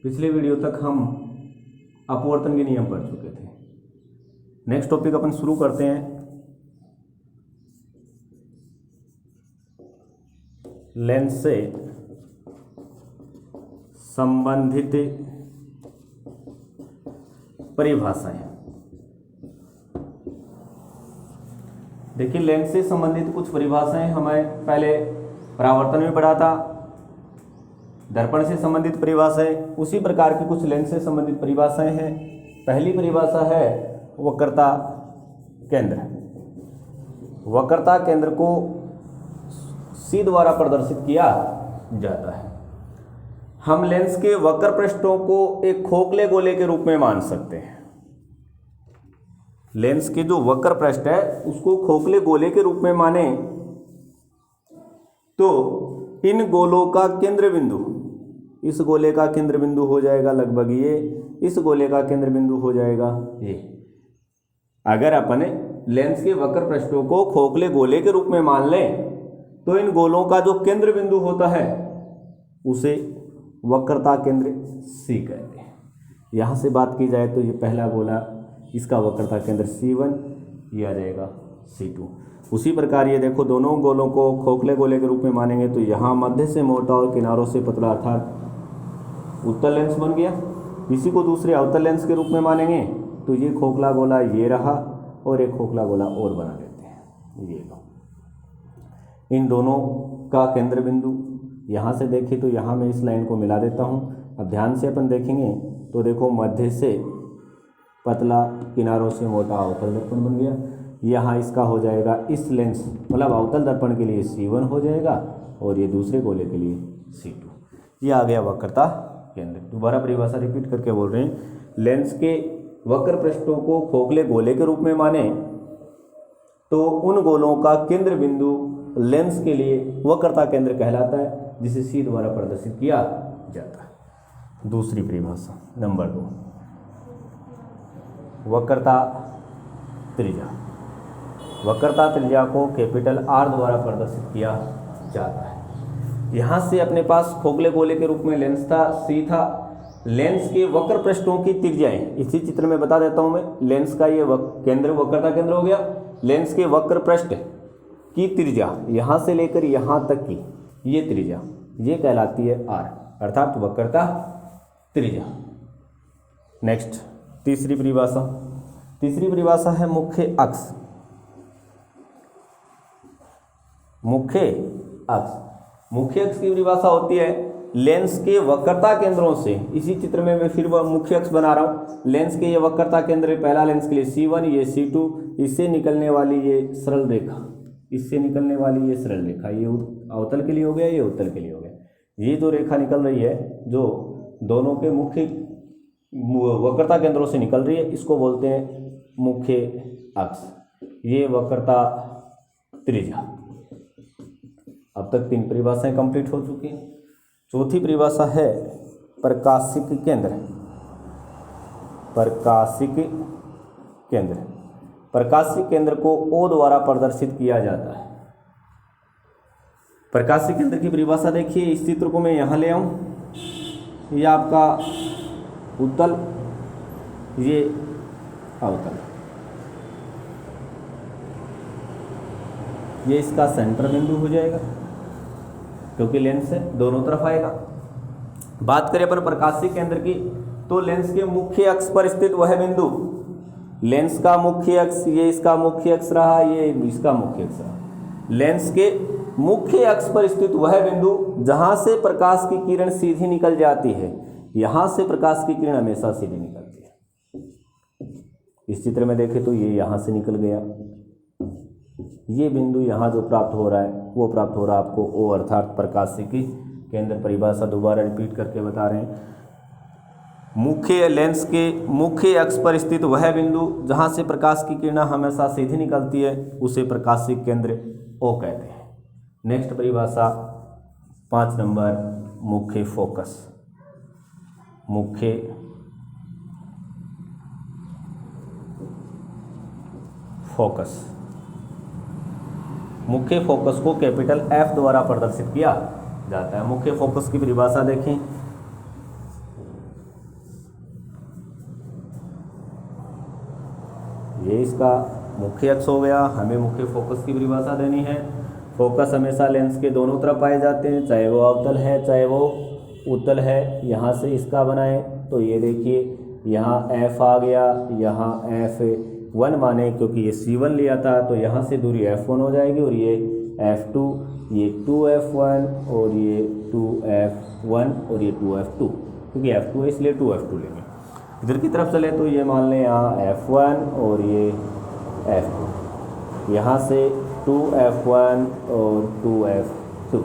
पिछले वीडियो तक हम अपवर्तन के नियम पढ़ चुके थे। नेक्स्ट टॉपिक अपन शुरू करते हैं लेंस से संबंधित परिभाषाएं। देखिए, लेंस से संबंधित कुछ परिभाषाएं हमें पहले परावर्तन में पढ़ा था, दर्पण से संबंधित परिभाषाएं, उसी प्रकार की कुछ लेंस से संबंधित परिभाषाएं हैं। पहली परिभाषा है वक्रता केंद्र। वक्रता केंद्र को C द्वारा प्रदर्शित किया जाता है। हम लेंस के वक्र पृष्ठों को एक खोखले गोले के रूप में मान सकते हैं। लेंस के जो वक्र पृष्ठ है उसको खोखले गोले के रूप में माने तो इन गोलों का केंद्र बिंदु, इस गोले का केंद्र बिंदु हो जाएगा लगभग ये, इस गोले का केंद्र बिंदु हो जाएगा ये। अगर अपन लेंस के वक्र पृष्ठों को खोखले गोले के रूप में मान लें तो इन गोलों का जो केंद्र बिंदु होता है उसे वक्रता केंद्र C कहते हैं। यहाँ से बात की जाए तो ये पहला गोला, इसका वक्रता केंद्र C1, ये आ जाएगा C2। उसी प्रकार ये देखो, दोनों गोलों को खोखले गोले के रूप में मानेंगे तो यहाँ मध्य से मोटा और किनारों से पतला अर्थात उत्तल लेंस बन गया। इसी को दूसरे अवतल लेंस के रूप में मानेंगे तो ये खोखला गोला ये रहा और एक खोखला गोला और बना लेते हैं, ये लो। इन दोनों का केंद्र बिंदु यहाँ से देखें तो यहाँ मैं इस लाइन को मिला देता हूँ। अब ध्यान से अपन देखेंगे तो देखो, मध्य से पतला किनारों से मोटा अवतल दर्पण बन गया। यहाँ इसका हो जाएगा इस लेंस मतलब अवतल दर्पण के लिए C1 हो जाएगा और ये दूसरे गोले के लिए C2। ये आ गया वक्रता केंद्र। दोबारा परिभाषा रिपीट करके बोल रहे हैं, लेंस के वक्र पृष्ठों को खोखले गोले के रूप में माने तो उन गोलों का केंद्र बिंदु लेंस के लिए वक्रता केंद्र कहलाता है, जिसे C द्वारा प्रदर्शित किया जाता है। दूसरी परिभाषा नंबर 2, वक्रता त्रिज्या। वक्रता त्रिज्या को कैपिटल R द्वारा प्रदर्शित किया जाता है। यहाँ से अपने पास खोखले गोले के रूप में लेंस था, C था। लेंस के वक्र पृष्ठों की त्रिज्याएं इसी चित्र में बता देता हूँ मैं। लेंस का ये केंद्र वक्रता केंद्र हो गया। लेंस के वक्र पृष्ठ की त्रिज्या यहाँ से लेकर यहाँ तक की ये त्रिज्या, ये कहलाती है R, अर्थात वक्रता त्रिज्या। नेक्स्ट तीसरी परिभाषा। तीसरी परिभाषा है मुख्य अक्ष। मुख्य अक्ष। मुख्य अक्ष की परिभाषा होती है लेंस के वक्रता केंद्रों से, इसी चित्र में मैं फिर मुख्य अक्ष बना रहा हूँ। लेंस के ये वक्रता केंद्र, पहला लेंस के लिए C1, ये C2, इससे निकलने वाली ये सरल रेखा, इससे निकलने वाली ये सरल रेखा, ये अवतल के लिए हो गया, ये उत्तल के लिए हो गया। ये जो रेखा निकल रही है जो दोनों के मुख्य वक्रता केंद्रों से निकल रही है, इसको बोलते हैं मुख्य अक्ष। ये वक्रता त्रिज्या। अब तक 3 परिभाषाएं कंप्लीट हो चुकी हैं। चौथी परिभाषा है प्रकाशिक केंद्र। प्रकाशिक केंद्र। प्रकाशिक केंद्र को O द्वारा प्रदर्शित किया जाता है। प्रकाशिक केंद्र की परिभाषा देखिए, इस चित्र को मैं यहाँ ले आऊँ। ये आपका उत्तल, ये अवतल, ये इसका सेंटर बिंदु हो जाएगा क्योंकि लेंस से दोनों तरफ आएगा। बात करें अपन प्रकाशिक केंद्र की तो लेंस के मुख्य अक्ष पर स्थित वह बिंदु, लेंस का मुख्य अक्ष, ये इसका मुख्य अक्ष रहा, ये इसका मुख्य अक्ष रहा। लेंस के मुख्य अक्ष पर स्थित वह बिंदु जहां से प्रकाश की किरण सीधी निकल जाती है। यहां से प्रकाश की किरण हमेशा सीधी निकलती है। इस चित्र में देखें तो ये यहां से निकल गया, ये बिंदु यहाँ जो प्राप्त हो रहा है वो प्राप्त हो रहा है आपको O, अर्थात प्रकाशिक केंद्र। परिभाषा दोबारा रिपीट करके बता रहे हैं, मुख्य लेंस के मुख्य अक्ष पर स्थित वह बिंदु जहाँ से प्रकाश की किरण हमेशा सीधी निकलती है उसे प्रकाशिक केंद्र O कहते हैं। नेक्स्ट परिभाषा 5 नंबर, मुख्य फोकस। मुख्य फोकस। मुख्य फोकस को कैपिटल F द्वारा प्रदर्शित किया जाता है। मुख्य फोकस की परिभाषा देखें, ये इसका मुख्य अक्ष हो गया। हमें मुख्य फोकस की परिभाषा देनी है। फोकस हमेशा लेंस के दोनों तरफ पाए जाते हैं, चाहे वो अवतल है चाहे वो उत्तल है। यहाँ से इसका बनाए तो ये देखिए यहाँ F आ गया, यहाँ F1 माने क्योंकि ये C1 लिया था तो यहाँ से दूरी F1 हो जाएगी और ये F2, ये 2F1 और ये 2F1 और ये 2F2, क्योंकि F2 है इसलिए 2F2 लेंगे। इधर की तरफ चले तो ये मान लें यहाँ F1 और ये F2, यहाँ से 2F1 और 2F2।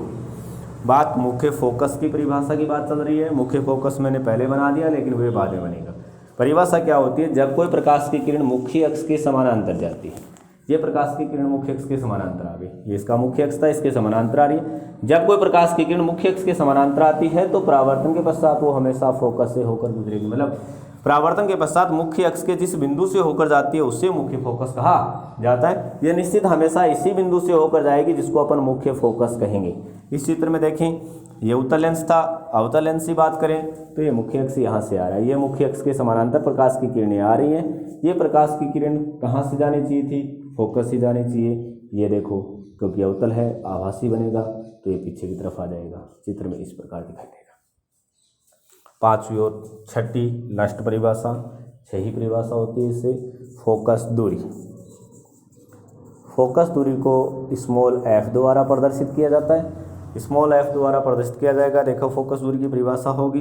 बात मुख्य फोकस की परिभाषा की बात चल रही है। मुख्य फोकस मैंने पहले बना दिया लेकिन वह बाद में बनेगा। परिभाषा क्या होती है? जब कोई प्रकाश की किरण मुख्य अक्ष के समानांतर जाती है, ये प्रकाश की किरण मुख्य अक्ष के समानांतर आ गई, ये इसका मुख्य अक्ष था, इसके समानांतर आ रही है। जब कोई प्रकाश की किरण मुख्य अक्ष के समानांतर आती है तो परावर्तन के पश्चात वो हमेशा फोकस से होकर गुजरेगी। मतलब परावर्तन के पश्चात मुख्य अक्ष के जिस बिंदु से होकर जाती है उससे मुख्य फोकस कहा जाता है। यह निश्चित हमेशा इसी बिंदु से होकर जाएगी जिसको अपन मुख्य फोकस कहेंगे। इस चित्र में देखें, ये उत्तल लेंस था, अवतल लेंस की बात करें तो ये मुख्य अक्ष यहाँ से आ रहा है, ये मुख्य अक्ष के समानांतर प्रकाश की किरणें आ रही हैं। ये प्रकाश की किरण कहाँ से जानी चाहिए थी? फोकस से जानी चाहिए। ये देखो क्योंकि अवतल है आभासी बनेगा तो ये पीछे की तरफ आ जाएगा। चित्र में इस प्रकार दिखाई देगा। पांचवी और छठी लास्ट परिभाषा, छही परिभाषा होती है इससे। फोकस दूरी, फोकस दूरी को स्मॉल f द्वारा प्रदर्शित किया जाता है। स्मॉल f द्वारा प्रदर्शित किया जाएगा। देखो फोकस दूरी की परिभाषा होगी,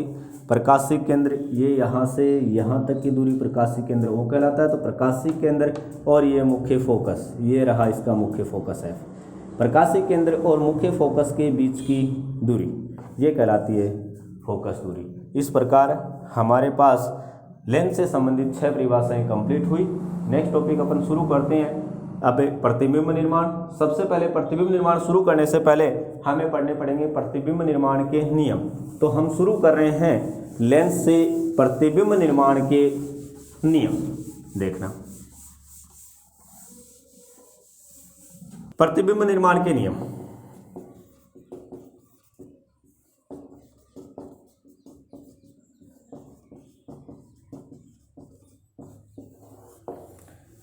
प्रकाशीय केंद्र, ये यहाँ से यहाँ तक की दूरी प्रकाशीय केंद्र वो कहलाता है। तो प्रकाशीय केंद्र और ये मुख्य फोकस, ये रहा इसका मुख्य फोकस है। प्रकाशीय केंद्र और मुख्य फोकस के बीच की दूरी ये कहलाती है फोकस दूरी। इस प्रकार हमारे पास लेंस से संबंधित 6 परिभाषाएं कंप्लीट हुई। नेक्स्ट टॉपिक अपन शुरू करते हैं। अब प्रतिबिंब निर्माण। सबसे पहले प्रतिबिंब निर्माण शुरू करने से पहले हमें पढ़ने पड़ेंगे प्रतिबिंब निर्माण के नियम। तो हम शुरू कर रहे हैं लेंस से प्रतिबिंब निर्माण के नियम। देखना, प्रतिबिंब निर्माण के नियम।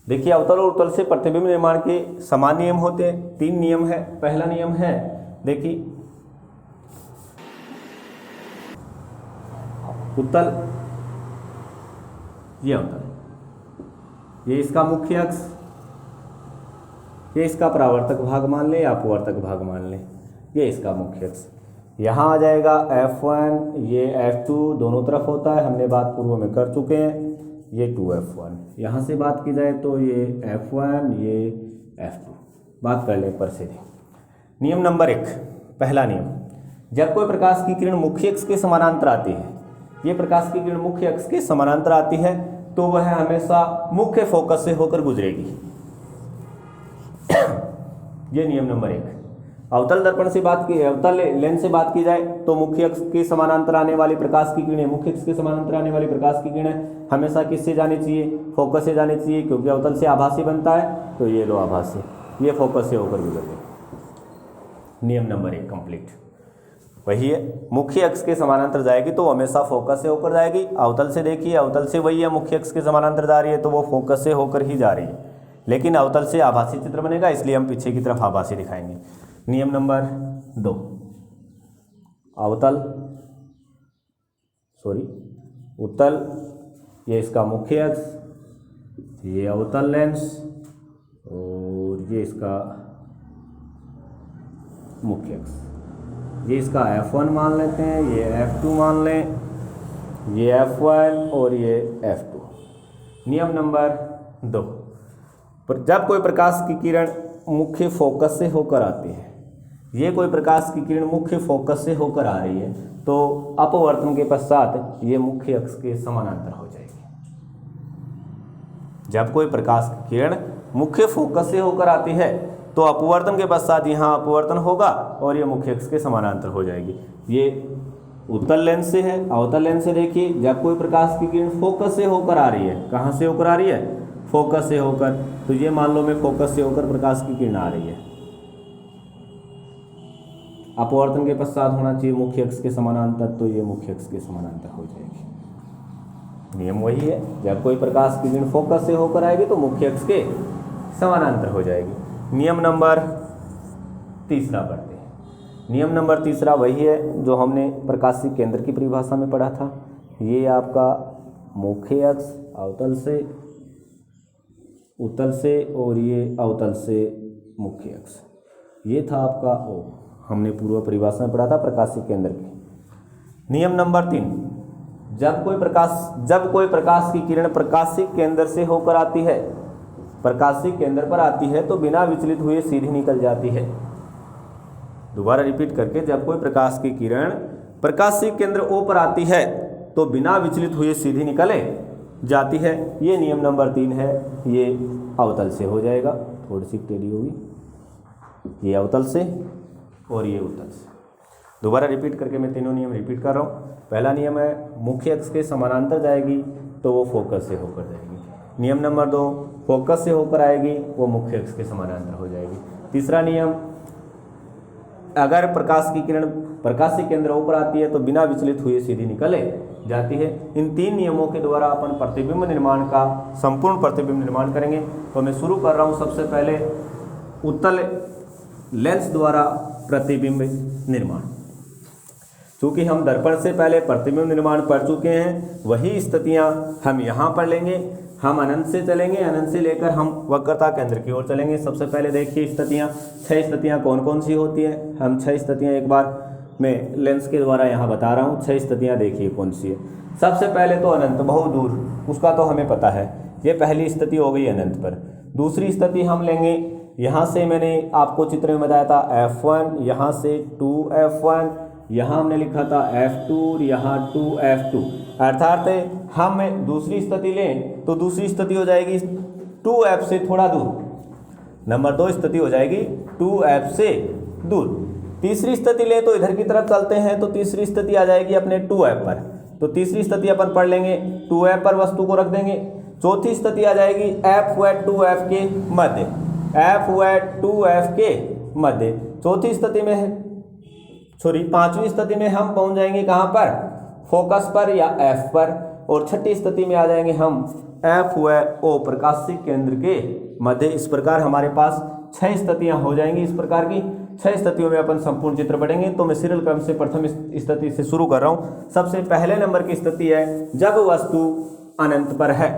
देखिए अवतल और उत्तल से प्रतिबिंब निर्माण के समान नियम होते हैं। 3 नियम है। पहला नियम है, देखिए उत्तल, ये अवतल, ये इसका मुख्य अक्ष, ये इसका परावर्तक भाग मान लें या अपवर्तक भाग मान लें, ये इसका मुख्य अक्ष। यहाँ आ जाएगा F1, ये F2 दोनों तरफ होता है, हमने बात पूर्व में कर चुके हैं। ये 2F1, यहाँ से बात की जाए तो ये F1, ये F2। बात कर लें पर से। नियम नंबर 1, पहला नियम, जब कोई प्रकाश की किरण मुख्य अक्ष के समानांतर आती है, ये प्रकाश की किरण मुख्य अक्ष के समानांतर आती है तो वह हमेशा मुख्य फोकस से होकर गुजरेगी। ये नियम नंबर 1। अवतल दर्पण से बात की, अवतल लेंस से बात की जाए तो मुख्य अक्ष के समानांतर आने वाली प्रकाश की किरणें, मुख्य अक्ष के समानांतर आने वाली प्रकाश की किरणें हमेशा किससे जानी चाहिए? फोकस से जानी चाहिए, क्योंकि अवतल से आभासी बनता है। तो ये लो आभासी, ये फोकस से होकर गुजर गई। नियम नंबर 1 कंप्लीट। वही है, मुख्य अक्ष के समानांतर जाएगी तो हमेशा फोकस से होकर जाएगी। अवतल से देखिए, अवतल से वही है, मुख्य अक्ष के समानांतर जा रही है तो वो फोकस से होकर ही जा रही है, लेकिन अवतल से आभासी चित्र बनेगा, इसलिए हम पीछे की तरफ आभासी दिखाएंगे। नियम नंबर 2, अवतल, उत्तल, ये इसका मुख्य अक्ष, ये अवतल लेंस और ये इसका मुख्य अक्ष। ये इसका F1 मान लेते हैं, ये F2 मान लें, ये F1 और ये F2। नियम नंबर 2, पर जब कोई प्रकाश की किरण मुख्य फोकस से होकर आती है, ये कोई प्रकाश की किरण मुख्य फोकस से होकर आ रही है तो अपवर्तन के पश्चात ये मुख्य अक्ष के समानांतर हो जाएगी। जब कोई प्रकाश की किरण मुख्य फोकस से होकर आती है तो अपवर्तन के पश्चात यहाँ अपवर्तन होगा और ये मुख्य अक्ष के समानांतर हो जाएगी। ये उत्तल लेंस से है। अवतल लेंस से देखिए, जब कोई प्रकाश की किरण फोकस से होकर आ रही है, कहाँ से होकर आ रही है? फोकस से होकर, तो ये मान लो मैं फोकस से होकर प्रकाश की किरण आ रही है, अपवर्तन के पश्चात होना चाहिए मुख्य अक्ष के समानांतर, तो ये मुख्य अक्ष के समानांतर हो जाएगी। नियम वही है, जब कोई प्रकाश की किरण फोकस से होकर आएगी तो मुख्य अक्ष के समानांतर हो जाएगी। नियम नंबर तीसरा पढ़ते हैं। नियम नंबर तीसरा वही है जो हमने प्रकाशिक केंद्र की परिभाषा में पढ़ा था। ये आपका मुख्य अक्ष अवतल से, उत्तल से और ये अवतल से मुख्य अक्ष, ये था आपका ओ, हमने पूर्व परिभाषा में पढ़ा था प्रकाशिक केंद्र की। नियम नंबर 3, जब कोई प्रकाश की किरण प्रकाशिक केंद्र से होकर आती है, प्रकाशिक केंद्र पर आती है तो बिना विचलित हुए सीधी निकल जाती है। दोबारा रिपीट करके, जब कोई प्रकाश की किरण प्रकाशिक केंद्र ओ पर आती है तो बिना विचलित हुए सीधी निकले जाती है। ये नियम नंबर 3 है। ये अवतल से हो जाएगा, थोड़ी सी टेढ़ी होगी, ये अवतल से और ये उत्तल से। दोबारा रिपीट करके मैं तीनों नियम रिपीट कर रहा हूँ। पहला नियम है मुख्य अक्ष के समानांतर जाएगी तो वो फोकस से होकर जाएगी। नियम नंबर 2, फोकस से होकर आएगी वो मुख्य अक्ष के समानांतर हो जाएगी। तीसरा नियम, अगर प्रकाश की किरण प्रकाशिक केंद्र ऊपर आती है तो बिना विचलित हुए सीधी निकले जाती है। इन 3 नियमों के द्वारा अपन प्रतिबिंब निर्माण का संपूर्ण प्रतिबिंब निर्माण करेंगे। तो मैं शुरू कर रहा हूँ सबसे पहले उत्तल लेंस द्वारा प्रतिबिंब निर्माण। चूँकि हम दर्पण से पहले प्रतिबिंब निर्माण पढ़ चुके हैं, वही स्थितियाँ हम यहाँ पर लेंगे। हम अनंत से चलेंगे, अनंत से लेकर हम वक्रता केंद्र की ओर चलेंगे। सबसे पहले देखिए स्थितियाँ, 6 स्थितियाँ कौन कौन सी होती हैं। हम 6 स्थितियाँ एक बार मैं लेंस के द्वारा यहाँ बता रहा हूँ। 6 स्थितियाँ देखिए कौन सी है। सबसे पहले तो अनंत, बहुत दूर, उसका तो हमें पता है, ये पहली स्थिति हो गई अनंत पर। दूसरी स्थिति हम लेंगे, यहाँ से मैंने आपको चित्र में बताया था F1, यहाँ से 2F1, यहाँ हमने लिखा था F2, यहाँ 2F2। अर्थात हम दूसरी स्थिति लें तो दूसरी स्थिति हो जाएगी 2F से थोड़ा दूर। नंबर 2 स्थिति हो जाएगी 2F से दूर। तीसरी स्थिति लें तो इधर की तरफ चलते हैं तो तीसरी स्थिति आ जाएगी अपने 2F पर। तो तीसरी स्थिति अपन पढ़ लेंगे, 2F पर वस्तु को रख देंगे। चौथी स्थिति आ जाएगी F व 2F के मध्य, F व 2F के मध्य। चौथी स्थिति में है, पांचवी स्थिति में हम पहुंच जाएंगे कहाँ पर, फोकस पर या F पर। और छठी स्थिति में आ जाएंगे हम F व O प्रकाशिक केंद्र के मध्य। इस प्रकार हमारे पास 6 स्थितियां हो जाएंगी। इस प्रकार की 6 स्थितियों में अपन संपूर्ण चित्र पढ़ेंगे। तो मैं सीरियल क्रम से प्रथम स्थिति से शुरू कर रहा हूं। सबसे पहले नंबर की स्थिति है जब वस्तु अनंत पर है।